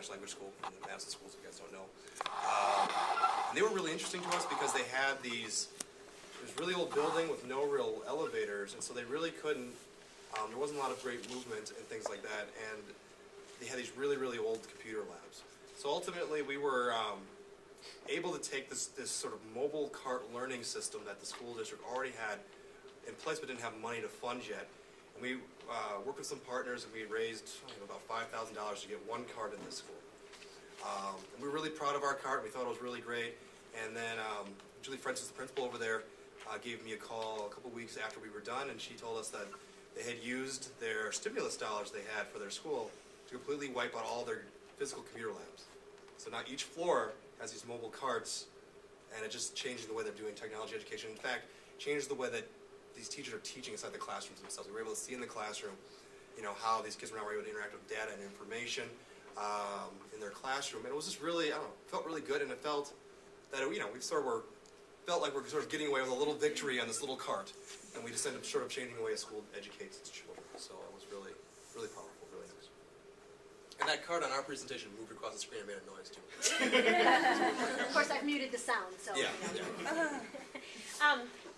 Spanish language school in the Madison schools, if you guys don't know. And they were really interesting to us because they had this really old building with no real elevators, and so they really couldn't, there wasn't a lot of great movement and things like that, and they had these really, really old computer labs. So ultimately we were able to take this sort of mobile cart learning system that the school district already had in place but didn't have money to fund yet. And we worked with some partners, and we raised about $5,000 to get one cart in this school. And we were really proud of our cart. We thought it was really great. And then Julie Francis, the principal over there, gave me a call a couple weeks after we were done, and she told us that they had used their stimulus dollars they had for their school to completely wipe out all their physical computer labs. So now each floor has these mobile carts, and it just changed the way they're doing technology education. In fact, changed the way that these teachers are teaching inside the classrooms themselves. We were able to see in the classroom, how these kids were now able to interact with data and information in their classroom. And it was just really, felt really good, and it felt that, we felt like we're sort of getting away with a little victory on this little cart. And we just ended up sort of changing the way a school educates its children. So it was really, really powerful, really nice. And that cart on our presentation moved across the screen and made a noise, too. Of course, I've muted the sound, so. Yeah.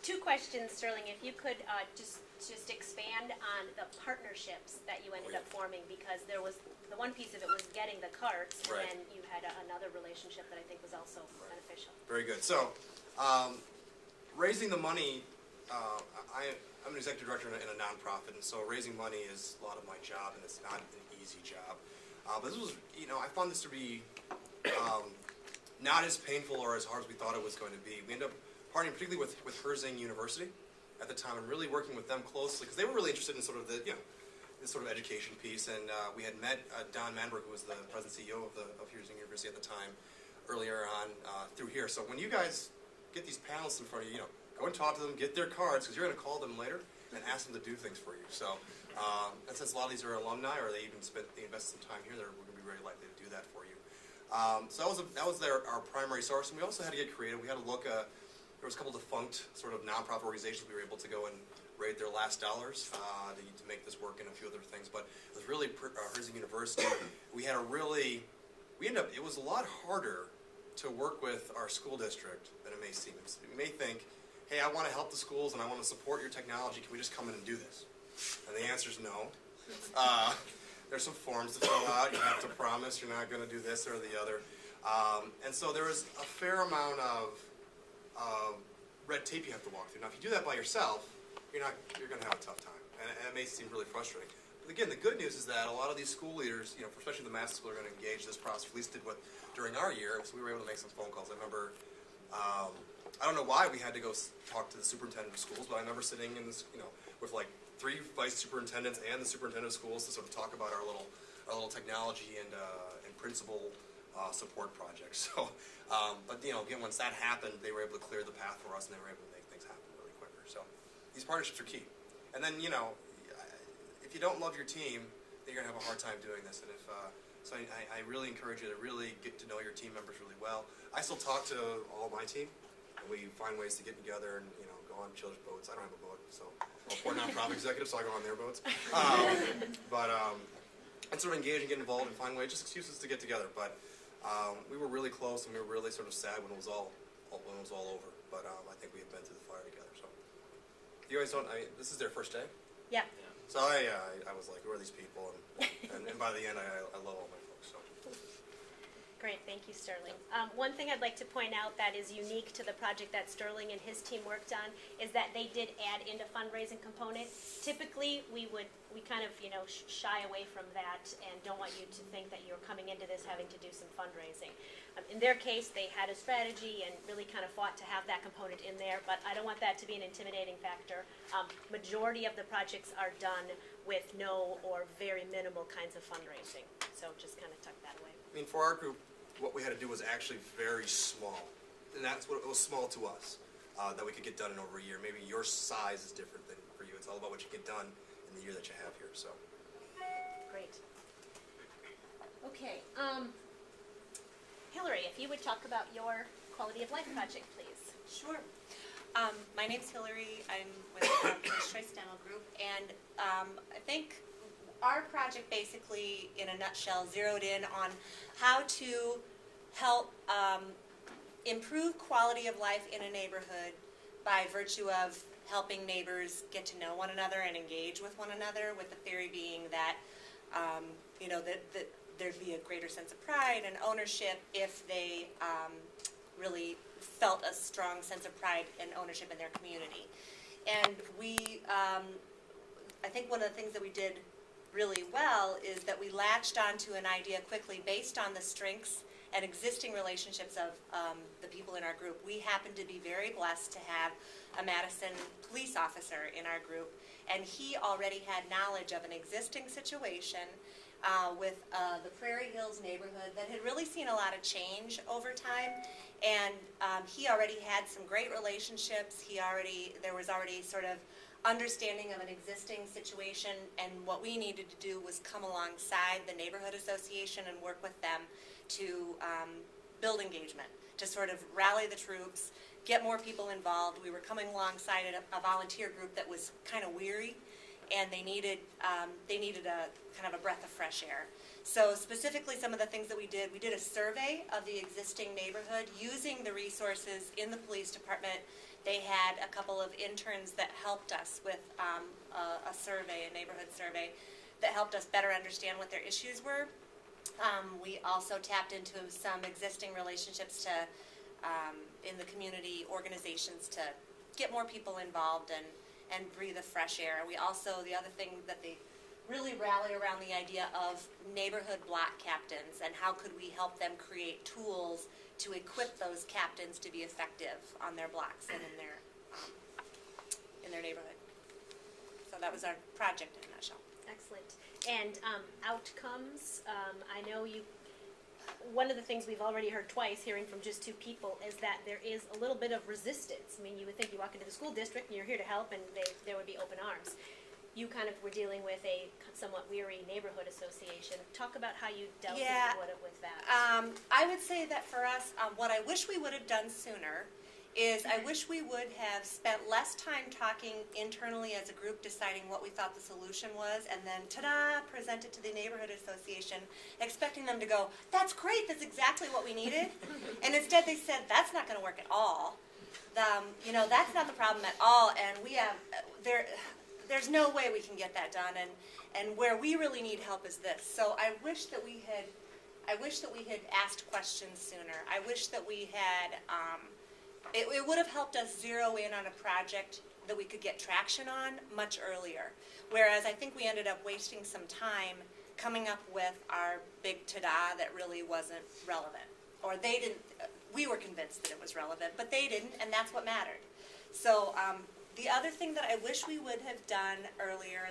Two questions, Sterling. If you could just expand on the partnerships that you ended up forming, because there was the one piece of it was getting the carts, and then you had another relationship that I think was also beneficial. Very good. So, raising the money, I'm an executive director in a nonprofit, and so raising money is a lot of my job, and it's not an easy job. But this was, I found this to be not as painful or as hard as we thought it was going to be. We ended up partnering particularly with Herzing University at the time, and really working with them closely, because they were really interested in sort of this sort of education piece. And we had met Don Manberg, who was the president and CEO of Herzing University at the time, earlier on through here. So when you guys get these panelists in front of you, go and talk to them, get their cards, because you're going to call them later and ask them to do things for you. So, and since a lot of these are alumni, or they invested some time here, we're going to be very likely to do that for you. So that was our primary source, and we also had to get creative. We had to look. There was a couple defunct sort of nonprofit organizations we were able to go and raid their last dollars to make this work, and a few other things. But it was really Herzing University. We had it was a lot harder to work with our school district than it may seem. You may think, hey, I want to help the schools and I want to support your technology. Can we just come in and do this? And the answer is no. There's some forms to fill out. You have to promise you're not going to do this or the other. And so there is a fair amount of red tape you have to walk through. Now, if you do that by yourself, you're going to have a tough time, and it may seem really frustrating. But again, the good news is that a lot of these school leaders, especially the Mass School, are going to engage this process. At least did during our year, so we were able to make some phone calls. I remember, I don't know why we had to go talk to the superintendent of schools, but I remember sitting in this, with like 3 vice superintendents and the superintendent of schools to sort of talk about our little technology and principal support projects. So, but again, once that happened, they were able to clear the path for us, and they were able to make things happen really quicker. So, these partnerships are key. And then, if you don't love your team, then you're gonna have a hard time doing this. And so I really encourage you to really get to know your team members really well. I still talk to all my team, and we find ways to get together and go on children's boats. I don't have a boat, so I'm a poor nonprofit executive, so I go on their boats. And sort of engage and get involved and find ways, just excuses to get together. But we were really close, and we were really sort of sad when it was all over. But I think we had been through the fire together. So you guys don't. This is their first day. Yeah. So I was like, who are these people? And by the end, I love all my folks. So. Great, thank you, Sterling. One thing I'd like to point out that is unique to the project that Sterling and his team worked on is that they did add in a fundraising component. Typically, we kind of shy away from that and don't want you to think that you're coming into this having to do some fundraising. In their case, they had a strategy and really kind of fought to have that component in there, but I don't want that to be an intimidating factor. Majority of the projects are done with no or very minimal kinds of fundraising, so just kind of tuck that away. I mean, for our group, what we had to do was actually very small, and that's what it was small to us, that we could get done in over a year. Maybe your size is different than for you. It's all about what you get done in the year that you have here. So. Great. Okay. Hillary, if you would talk about your quality of life project, please. Sure. My name's Hillary. I'm with First Choice Dental Group, and I think our project basically, in a nutshell, zeroed in on how to help improve quality of life in a neighborhood by virtue of helping neighbors get to know one another and engage with one another, with the theory being that, that there'd be a greater sense of pride and ownership if they really felt a strong sense of pride and ownership in their community. And I think one of the things that we did really well is that we latched onto an idea quickly based on the strengths and existing relationships of the people in our group. We happen to be very blessed to have a Madison police officer in our group, and he already had knowledge of an existing situation with the Prairie Hills neighborhood that had really seen a lot of change over time, and he already had some great relationships. There was already sort of understanding of an existing situation, and what we needed to do was come alongside the neighborhood association and work with them to build engagement, to sort of rally the troops, get more people involved. We were coming alongside a volunteer group that was kind of weary, and they needed a kind of a breath of fresh air. So specifically, some of the things that we did a survey of the existing neighborhood using the resources in the police department. They had a couple of interns that helped us with a neighborhood survey, that helped us better understand what their issues were. We also tapped into some existing relationships in the community organizations to get more people involved and breathe a fresh air. We also, the other thing that they really rallied around, the idea of neighborhood block captains and how could we help them create tools to equip those captains to be effective on their blocks and in their neighborhood. So that was our project in a nutshell. Excellent. And outcomes, I know one of the things we've already heard twice, hearing from just two people, is that there is a little bit of resistance. I mean, you would think you walk into the school district and you're here to help, and there would be open arms. You kind of were dealing with a somewhat weary neighborhood association. Talk about how you dealt with that. I would say that for us, what I wish we would have done sooner is I wish we would have spent less time talking internally as a group, deciding what we thought the solution was, and then, ta-da, present it to the neighborhood association, expecting them to go, that's great, that's exactly what we needed. And instead they said, that's not going to work at all. That's not the problem at all, and there's no way we can get that done, and where we really need help is this. So I wish that we had asked questions sooner. I wish that we had, it would have helped us zero in on a project that we could get traction on much earlier. Whereas I think we ended up wasting some time coming up with our big ta-da that really wasn't relevant. Or they didn't, we were convinced that it was relevant, but they didn't, and that's what mattered. So the other thing that I wish we would have done earlier,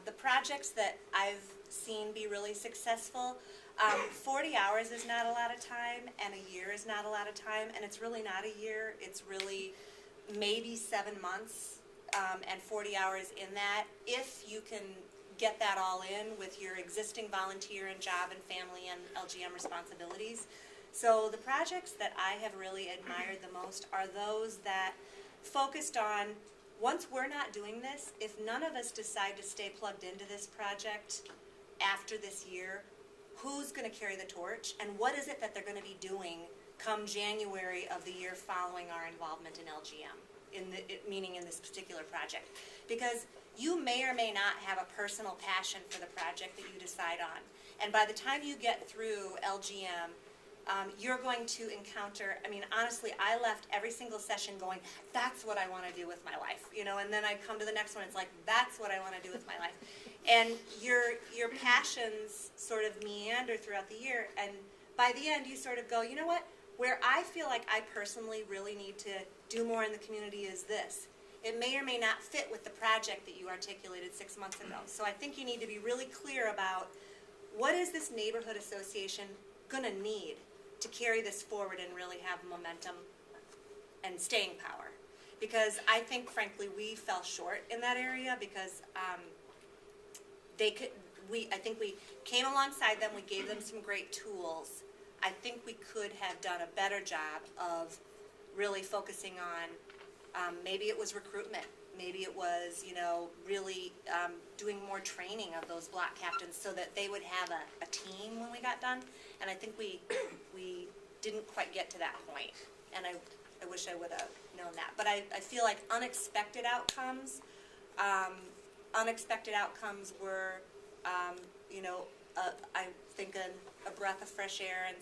the projects that I've seen be really successful, 40 hours is not a lot of time, and a year is not a lot of time, and it's really not a year, it's really maybe 7 months, and 40 hours in that, if you can get that all in with your existing volunteer and job and family and LGM responsibilities. So the projects that I have really admired the most are those that focused on, once we're not doing this, if none of us decide to stay plugged into this project after this year, who's going to carry the torch, and what is it that they're going to be doing come January of the year following our involvement in LGM, meaning in this particular project? Because you may or may not have a personal passion for the project that you decide on, and by the time you get through LGM, you're going to encounter, honestly, I left every single session going, that's what I want to do with my life, and then I come to the next one, it's like, that's what I want to do with my life. And your passions sort of meander throughout the year, and by the end, you sort of go, you know what, where I feel like I personally really need to do more in the community is this. It may or may not fit with the project that you articulated 6 months ago. So I think you need to be really clear about what is this neighborhood association going to need to carry this forward and really have momentum and staying power. Because I think, frankly, we fell short in that area because I think we came alongside them, we gave them some great tools. I think we could have done a better job of really focusing on, maybe it was recruitment, Maybe it was, really doing more training of those block captains so that they would have a team when we got done. And I think we didn't quite get to that point. And I wish I would have known that. But I feel like unexpected outcomes were, I think a breath of fresh air and